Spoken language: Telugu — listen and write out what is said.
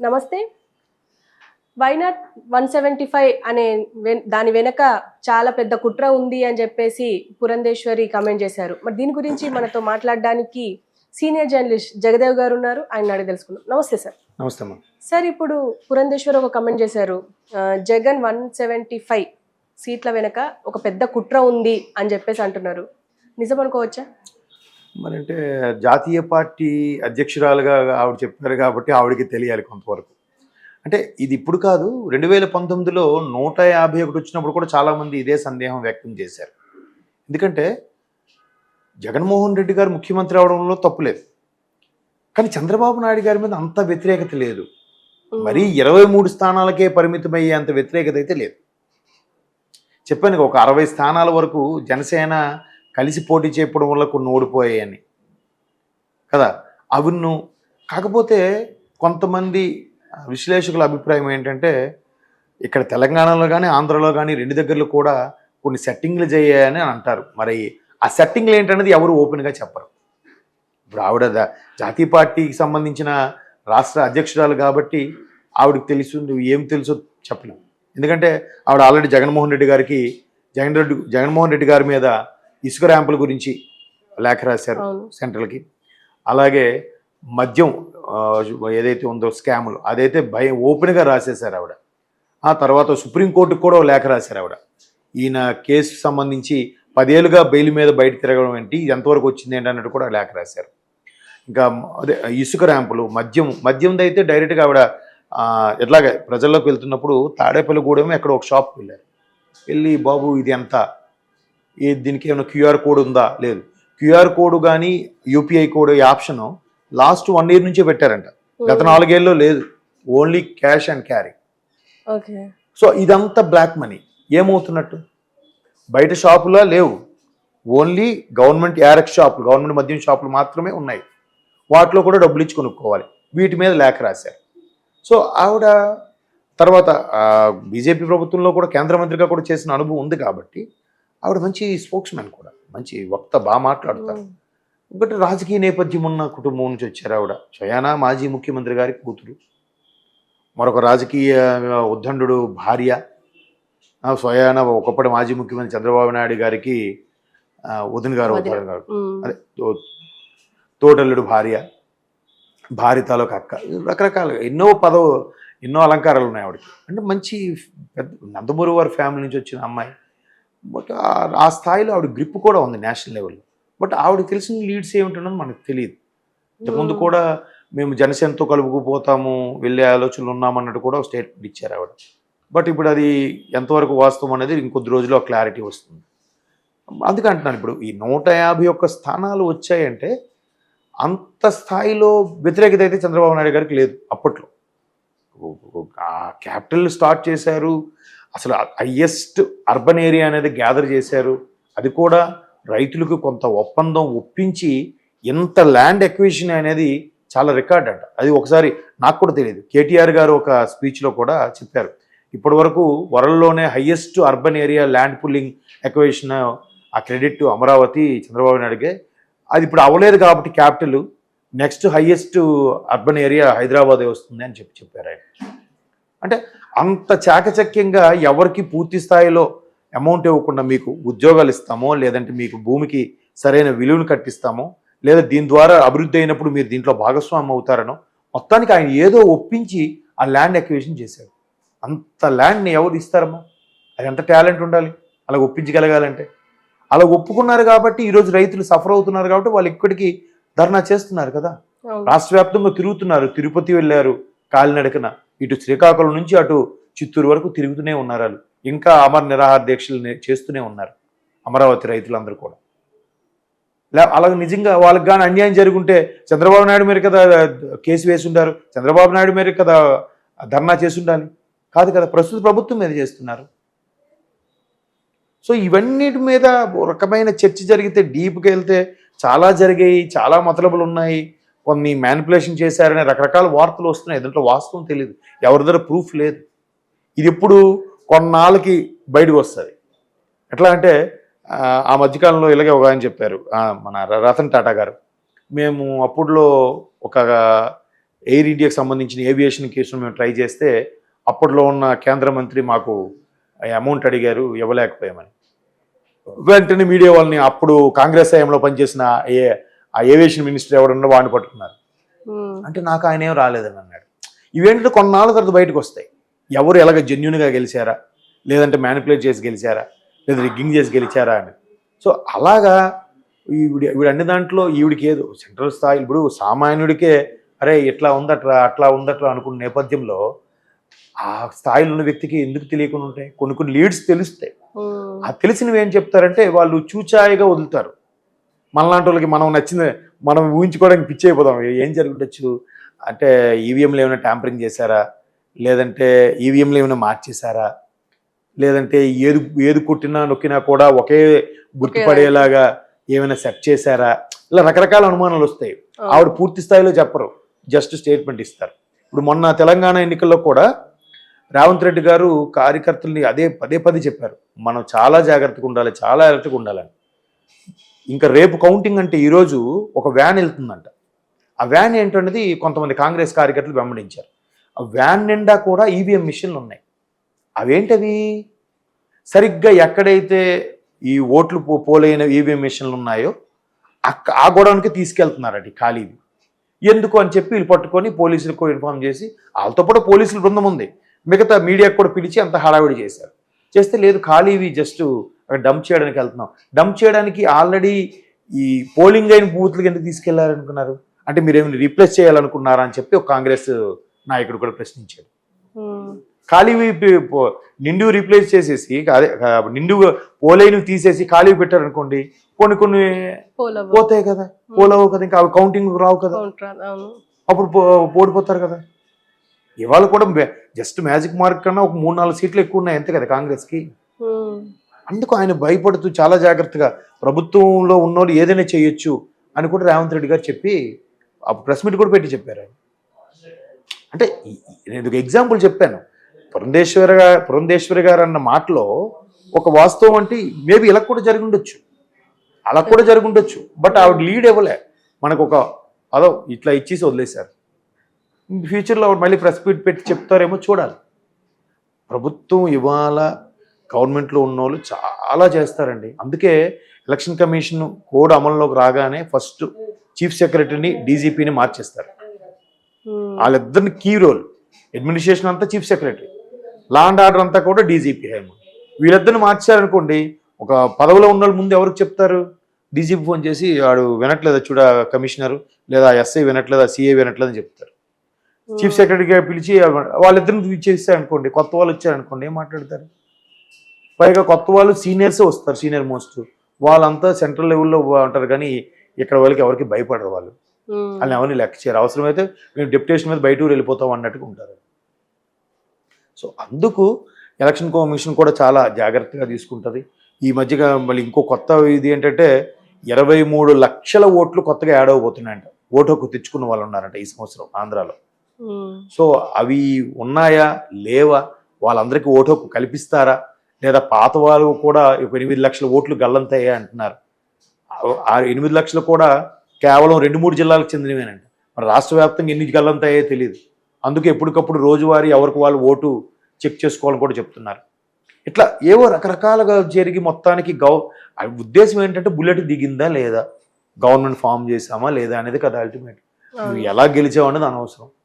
నమస్తే. వైనాట్ 175 అనే దాని వెనక చాలా పెద్ద కుట్ర ఉంది అని చెప్పేసి పురంధేశ్వరి కామెంట్ చేశారు. మరి దీని గురించి మనతో మాట్లాడడానికి సీనియర్ జర్నలిస్ట్ జగదేవ్ గారు ఉన్నారు. ఆయన అడిగి తెలుసుకుందాం. నమస్తే సార్. నమస్తే అమ్మా. సార్, ఇప్పుడు పురంధేశ్వరి ఒక కామెంట్ చేశారు. జగన్ 175 సీట్ల వెనక ఒక పెద్ద కుట్ర ఉంది అని చెప్పేసి అంటున్నారు. నిజం అనుకోవచ్చా? మరి అంటే జాతీయ పార్టీ అధ్యక్షురాలుగా ఆవిడ చెప్పారు కాబట్టి ఆవిడకి తెలియాలి కొంతవరకు. అంటే ఇది ఇప్పుడు కాదు, 2019లో 151 వచ్చినప్పుడు కూడా చాలామంది ఇదే సందేహం వ్యక్తం చేశారు. ఎందుకంటే జగన్మోహన్ రెడ్డి గారు ముఖ్యమంత్రి అవడంలో తప్పులేదు, కానీ చంద్రబాబు నాయుడు గారి మీద అంత వ్యతిరేకత లేదు. మరీ 23 స్థానాలకే పరిమితమయ్యే అంత వ్యతిరేకత అయితే లేదు. చెప్పాను, ఒక 60 స్థానాల వరకు జనసేన కలిసి పోటీ చేయడం వల్ల కొన్ని ఓడిపోయాయని కదా. అవును, కాకపోతే కొంతమంది విశ్లేషకుల అభిప్రాయం ఏంటంటే ఇక్కడ తెలంగాణలో కానీ ఆంధ్రలో కానీ రెండు దగ్గరలో కూడా కొన్ని సెట్టింగ్లు చేయాయని అంటారు. మరి ఆ సెట్టింగ్లు ఏంటనేది ఎవరు ఓపెన్గా చెప్పరు. ఇప్పుడు ఆవిడ జాతీయ పార్టీకి సంబంధించిన రాష్ట్ర అధ్యక్షురాలు కాబట్టి ఆవిడకి తెలుసు, ఏం తెలుసో చెప్పలేం. ఎందుకంటే ఆవిడ ఆల్రెడీ జగన్మోహన్ రెడ్డి గారి మీద ఇసుక ర్యాంపుల గురించి లేఖ రాశారు సెంట్రల్కి. అలాగే మద్యం ఏదైతే ఉందో స్కాములు, అదైతే ఓపెన్గా రాసేశారు ఆవిడ. ఆ తర్వాత సుప్రీంకోర్టుకు కూడా లేఖ రాశారు ఆవిడ. ఈయన కేసు సంబంధించి 10 ఏళ్ళుగా బెయిల్ మీద బయట తిరగడం ఏంటి, ఎంతవరకు వచ్చింది ఏంటి అన్నట్టు కూడా లేఖ రాశారు. ఇంకా అదే ఇసుక ర్యాంపులు, మద్యంది అయితే డైరెక్ట్గా ఆవిడ ఎట్లాగే ప్రజల్లోకి వెళ్తున్నప్పుడు తాడేపల్లిగూడెం ఎక్కడ ఒక షాప్కి వెళ్ళారు. వెళ్ళి బాబు ఇది ఎంత, దీనికి ఏమైనా క్యూఆర్ కోడ్ ఉందా? లేదు. క్యూఆర్ కోడ్ కానీ యూపీఐ కోడ్ ఈ ఆప్షన్ లాస్ట్ 1 year నుంచే పెట్టారంట, గత 4 ఏళ్ళలో లేదు. Only cash and carry. So ఇదంతా బ్లాక్ మనీ. ఏమవుతున్నట్టు బయట షాపులా లేవు, ఓన్లీ గవర్నమెంట్ యారెక్స్ షాపులు, గవర్నమెంట్ మద్యం షాపులు మాత్రమే ఉన్నాయి. వాటిలో కూడా డబ్బులు ఇచ్చి కొనుక్కోవాలి. వీటి మీద లేఖ రాశారు. సో ఆవిడ తర్వాత బీజేపీ ప్రభుత్వంలో కూడా కేంద్ర మంత్రిగా కూడా చేసిన అనుభవం ఉంది కాబట్టి ఆవిడ మంచి స్పోక్స్ మ్యాన్ కూడా, మంచి వక్త, బాగా మాట్లాడతారు. బట్ రాజకీయ నేపథ్యం ఉన్న కుటుంబం నుంచి వచ్చారు ఆవిడ. స్వయానా మాజీ ముఖ్యమంత్రి గారి కూతురు, మరొక రాజకీయ ఉద్దండు భార్య, స్వయానా ఒకప్పటి మాజీ ముఖ్యమంత్రి చంద్రబాబు నాయుడు గారికి వదిన గారు అదే తోటల్లుడు భార్య, భార్య తాలూకు అక్క, రకరకాలుగా ఎన్నో అలంకారాలు ఉన్నాయి ఆవిడకి. అంటే మంచి పెద్ద నందమూరి వారి ఫ్యామిలీ నుంచి వచ్చిన అమ్మాయి. బట్ ఆ స్థాయిలో ఆవిడ గ్రిప్ కూడా ఉంది నేషనల్ లెవెల్లో. బట్ ఆవిడకి తెలిసిన లీడ్స్ ఏమిటన్నది మనకు తెలియదు. ఇంతకుముందు కూడా మేము జనసేనతో కలుపుకుపోతాము, వెళ్ళే ఆలోచనలు ఉన్నామన్నట్టు కూడా ఒక స్టేట్మెంట్ ఇచ్చారు ఆవిడ. బట్ ఇప్పుడు అది ఎంతవరకు వాస్తవం అనేది ఇంకొద్ది రోజుల్లో క్లారిటీ వస్తుంది. అందుకే అంటున్నాను, ఇప్పుడు ఈ 151 స్థానాలు వచ్చాయంటే అంత స్థాయిలో వ్యతిరేకత అయితే చంద్రబాబు నాయుడు గారికి లేదు. అప్పట్లో ఆ క్యాపిటల్ స్టార్ట్ చేశారు, అసలు హైయెస్ట్ అర్బన్ ఏరియా అనేది గ్యాదర్ చేశారు. అది కూడా రైతులకు కొంత ఒప్పందం ఒప్పించి ఎంత ల్యాండ్ ఎక్విజిషన్ అనేది చాలా రికార్డ్ అంట. అది ఒకసారి నాకు కూడా తెలియదు. కేటీఆర్ గారు ఒక స్పీచ్లో కూడా చెప్పారు, ఇప్పటి వరకు వరల్డ్లోనే highest urban area land pulling acquisition ఆ క్రెడిట్ అమరావతి చంద్రబాబు నాయుడుకే. అది ఇప్పుడు అవ్వలేదు కాబట్టి capital, next highest urban area హైదరాబాదే వస్తుంది అని చెప్పారు ఆయన. అంటే అంత చాకచక్యంగా ఎవరికి పూర్తి స్థాయిలో అమౌంట్ ఇవ్వకుండా మీకు ఉద్యోగాలు ఇస్తామో, లేదంటే మీకు భూమికి సరైన విలువను కట్టిస్తామో, లేదా దీని ద్వారా అభివృద్ధి అయినప్పుడు మీరు దీంట్లో భాగస్వామ్యం అవుతారనో, మొత్తానికి ఆయన ఏదో ఒప్పించి ఆ ల్యాండ్ ఎక్విజిషన్ చేశారు. అంత ల్యాండ్ని ఎవరు ఇస్తారమ్మా? అది ఎంత టాలెంట్ ఉండాలి అలా ఒప్పించగలగాలంటే. అలా ఒప్పుకున్నారు కాబట్టి ఈరోజు రైతులు సఫర్ అవుతున్నారు కాబట్టి వాళ్ళు ఇక్కడికి ధర్నా చేస్తున్నారు కదా. రాష్ట్ర వ్యాప్తంగా తిరుగుతున్నారు. తిరుపతి వెళ్ళారు కాలినడకన, ఇటు శ్రీకాకుళం నుంచి అటు చిత్తూరు వరకు తిరుగుతూనే ఉన్నారు. వాళ్ళు ఇంకా అమర నిరాహార దీక్షలు చేస్తూనే ఉన్నారు అమరావతి రైతులందరూ కూడా. అలాగే నిజంగా వాళ్ళకి కానీ అన్యాయం జరుగుంటే చంద్రబాబు నాయుడు మీద కదా కేసు వేసి ఉండారు, చంద్రబాబు నాయుడు మీద కదా ధర్నా చేసి ఉండాలి. కాదు కదా, ప్రస్తుత ప్రభుత్వం మీద చేస్తున్నారు. సో ఇవన్నిటి మీద రకమైన చర్చ జరిగితే, డీప్కి వెళ్తే చాలా జరిగాయి, చాలా మతలబులు ఉన్నాయి, కొన్ని మ్యానిపులేషన్ చేశారనే రకరకాల వార్తలు వస్తున్నాయి. దాంట్లో వాస్తవం తెలియదు, ఎవరి దగ్గర ప్రూఫ్ లేదు. ఇది ఎప్పుడు కొన్నాళ్ళకి బయటకు వస్తుంది. ఎట్లా అంటే ఆ మధ్యకాలంలో ఇలాగే ఒక ఆయన చెప్పారు, మన రతన్ టాటా గారు, మేము అప్పుడులో ఒక ఎయిర్ ఇండియాకి సంబంధించిన ఏవియేషన్ కేసును మేము ట్రై చేస్తే అప్పట్లో ఉన్న కేంద్ర మంత్రి మాకు అమౌంట్ అడిగారు, ఇవ్వలేకపోయామని. వెంటనే మీడియా వాళ్ళని అప్పుడు కాంగ్రెస్ హయాంలో పనిచేసిన ఆ ఏవియేషన్ మినిస్టర్ ఎవరున్నా వాడిని పట్టుకున్నారు. అంటే నాకు ఆయన ఏం రాలేదని అన్నాడు. ఇవేంటంటే కొన్నాళ్ళ తర్వాత బయటకు వస్తాయి. ఎవరు ఎలాగ జెన్యున్గా గెలిచారా, లేదంటే మ్యానిపులేట్ చేసి గెలిచారా, లేదా రిగ్గింగ్ చేసి గెలిచారా అని. సో అలాగా ఈవిడ అన్ని దాంట్లో ఈవిడికి ఏదో సెంట్రల్ స్థాయి, ఇప్పుడు సామాన్యుడికే అరే ఇట్లా ఉందట్రా అట్లా ఉందట్రా అనుకున్న నేపథ్యంలో ఆ స్థాయిలో ఉన్న వ్యక్తికి ఎందుకు తెలియకుండా ఉంటాయి? కొన్ని కొన్ని లీడ్స్ తెలుస్తాయి. ఆ తెలిసినవి ఏం చెప్తారంటే వాళ్ళు చూచాయిగా వదులుతారు. మనలాంటి వాళ్ళకి మనం నచ్చింది మనం ఊహించుకోవడానికి పిచ్చి అయిపోతాం. ఏం జరుగుండొచ్చు అంటే ఈవీఎంలు ఏమైనా ట్యాంపరింగ్ చేశారా, లేదంటే ఈవీఎంలు ఏమైనా మార్చేశారా, లేదంటే ఏది కొట్టినా నొక్కినా కూడా ఒకే గుర్తుపడేలాగా ఏమైనా సెట్ చేశారా, ఇలా రకరకాల అనుమానాలు వస్తాయి. ఆవిడ పూర్తి స్థాయిలో చెప్పరు, జస్ట్ స్టేట్మెంట్ ఇస్తారు. ఇప్పుడు మొన్న తెలంగాణ ఎన్నికల్లో కూడా రేవంత్ రెడ్డి గారు కార్యకర్తల్ని పదే పదే చెప్పారు, మనం చాలా జాగ్రత్తగా ఉండాలి, చాలా అలర్ట్గా ఉండాలని. ఇంకా రేపు కౌంటింగ్ అంటే ఈరోజు ఒక వ్యాన్ వెళ్తుందంట. ఆ వ్యాన్ ఏంటనేది కొంతమంది కాంగ్రెస్ కార్యకర్తలు వెంబడించారు. ఆ వ్యాన్ నిండా కూడా ఈవీఎం మిషన్లు ఉన్నాయి. అవేంటవి? సరిగ్గా ఎక్కడైతే ఈ ఓట్లు పోలైన ఈవీఎం మిషన్లు ఉన్నాయో ఆ గోడౌన్కి తీసుకెళ్తున్నారట ఖాళీవి. ఎందుకు అని చెప్పి వీళ్ళు పట్టుకొని పోలీసులకు ఇన్ఫార్మ్ చేసి, వాళ్ళతో పాటు పోలీసుల బృందం ఉంది, మిగతా మీడియాకు కూడా పిలిచి అంత హడావిడి చేశారు. చేస్తే లేదు ఖాళీవి జస్ట్ డంప్ చేయడానికి వెళ్తున్నాం. డంప్ చేయడానికి ఆల్రెడీ ఈ పోలింగ్ అయిన బూత్లకి ఎందుకు తీసుకెళ్లారనుకున్నారు? అంటే మీరేమైనా రీప్లేస్ చేయాలనుకున్నారా అని చెప్పి ఒక కాంగ్రెస్ నాయకుడు కూడా ప్రశ్నించాడు. ఖాళీవి నిండు రీప్లేస్ చేసేసి అదే నిండు పోలైన తీసేసి ఖాళీ పెట్టారనుకోండి, కొన్ని పోతాయి కదా, పోలవు కదా, ఇంకా అవి కౌంటింగ్ రావు కదా, అప్పుడు ఓడిపోతారు కదా. ఇవాళ కూడా జస్ట్ మ్యాజిక్ మార్క్ కన్నా ఒక 3-4 సీట్లు ఎక్కువ ఉన్నాయి అంతే కదా కాంగ్రెస్కి. అందుకు ఆయన భయపడుతూ చాలా జాగ్రత్తగా ప్రభుత్వంలో ఉన్నోళ్ళు ఏదైనా చేయొచ్చు అని కూడా రేవంత్ రెడ్డి గారు చెప్పి ప్రెస్ మీట్ కూడా పెట్టి చెప్పారు ఆయన. అంటే నేను ఒక ఎగ్జాంపుల్ చెప్పాను. పురంధేశ్వరి గారు అన్న మాటలో ఒక వాస్తవం అంటే మేబీ ఇలా కూడా జరిగి ఉండొచ్చు, అలా కూడా జరిగి ఉండొచ్చు. బట్ ఆవిడ లీడ్ ఇవ్వలే, మనకు ఒక అదో ఇట్లా ఇచ్చేసి వదిలేశారు. ఫ్యూచర్లో ఆవిడ మళ్ళీ ప్రెస్ మీట్ పెట్టి చెప్తారేమో చూడాలి. ప్రభుత్వం ఇవాళ గవర్నమెంట్లో ఉన్నోళ్ళు చాలా చేస్తారండి. అందుకే ఎలక్షన్ కమిషన్ కోడ్ అమల్లోకి రాగానే ఫస్ట్ చీఫ్ సెక్రటరీని డీజీపీని మార్చేస్తారు. వాళ్ళిద్దరిని కీ రోల్, అడ్మినిస్ట్రేషన్ అంతా chief secretary, law and order అంతా కూడా డీజీపీ హేమ. వీళ్ళిద్దరిని మార్చారనుకోండి, ఒక పదవిలో ఉన్న వాళ్ళు ముందు ఎవరికి చెప్తారు? డీజీపీ ఫోన్ చేసి వాడు వినట్లేదా చూడ కమిషనర్, లేదా ఎస్ఐ వినట్లేదా, సిఐ వినట్లేదని చెప్తారు. చీఫ్ సెక్రటరీగా పిలిచి వాళ్ళిద్దరిని చేస్తారనుకోండి, కొత్త వాళ్ళు వచ్చారనుకోండి, ఏం మాట్లాడతారు? పైగా కొత్త వాళ్ళు సీనియర్సే వస్తారు, సీనియర్ మోస్ట్, వాళ్ళంతా సెంట్రల్ లెవెల్లో ఉంటారు. కానీ ఇక్కడ వాళ్ళకి ఎవరికి భయపడరు, వాళ్ళు వాళ్ళని ఎవరిని లెక్క చేయరు. అవసరమైతే మేము డెప్యుటేషన్ మీద బయట ఊరు వెళ్ళిపోతాం అన్నట్టుగా ఉంటారు. సో అందుకు ఎలక్షన్ కమిషన్ కూడా చాలా జాగ్రత్తగా తీసుకుంటుంది. ఈ మధ్యగా మళ్ళీ ఇంకో కొత్త ఇది ఏంటంటే 23 లక్షల ఓట్లు కొత్తగా యాడ్ అవ్వబోతున్నాయంట. ఓటు హక్కు తెచ్చుకున్న వాళ్ళు ఉన్నారంట ఈ సంవత్సరం ఆంధ్రాలో. సో అవి ఉన్నాయా లేవా, వాళ్ళందరికీ ఓటు హక్కు కల్పిస్తారా, లేదా పాత వాళ్ళు కూడా 8 లక్షల ఓట్లు గల్లంతయ్యా అంటున్నారు. ఆ 8 లక్షలు కూడా కేవలం 2-3 జిల్లాలకు చెందినవేనంట. మరి రాష్ట్ర వ్యాప్తంగా ఎన్ని గల్లంతయ్యో తెలియదు. అందుకే ఎప్పటికప్పుడు రోజువారీ ఎవరికి వాళ్ళు ఓటు చెక్ చేసుకోవాలని కూడా చెప్తున్నారు. ఇట్లా ఏవో రకరకాలుగా జరిగి మొత్తానికి ఉద్దేశం ఏంటంటే బుల్లెట్ దిగిందా లేదా, గవర్నమెంట్ ఫామ్ చేసామా లేదా అనేది కదా అల్టిమేట్. నువ్వు ఎలా గెలిచావు అనేది అనవసరం.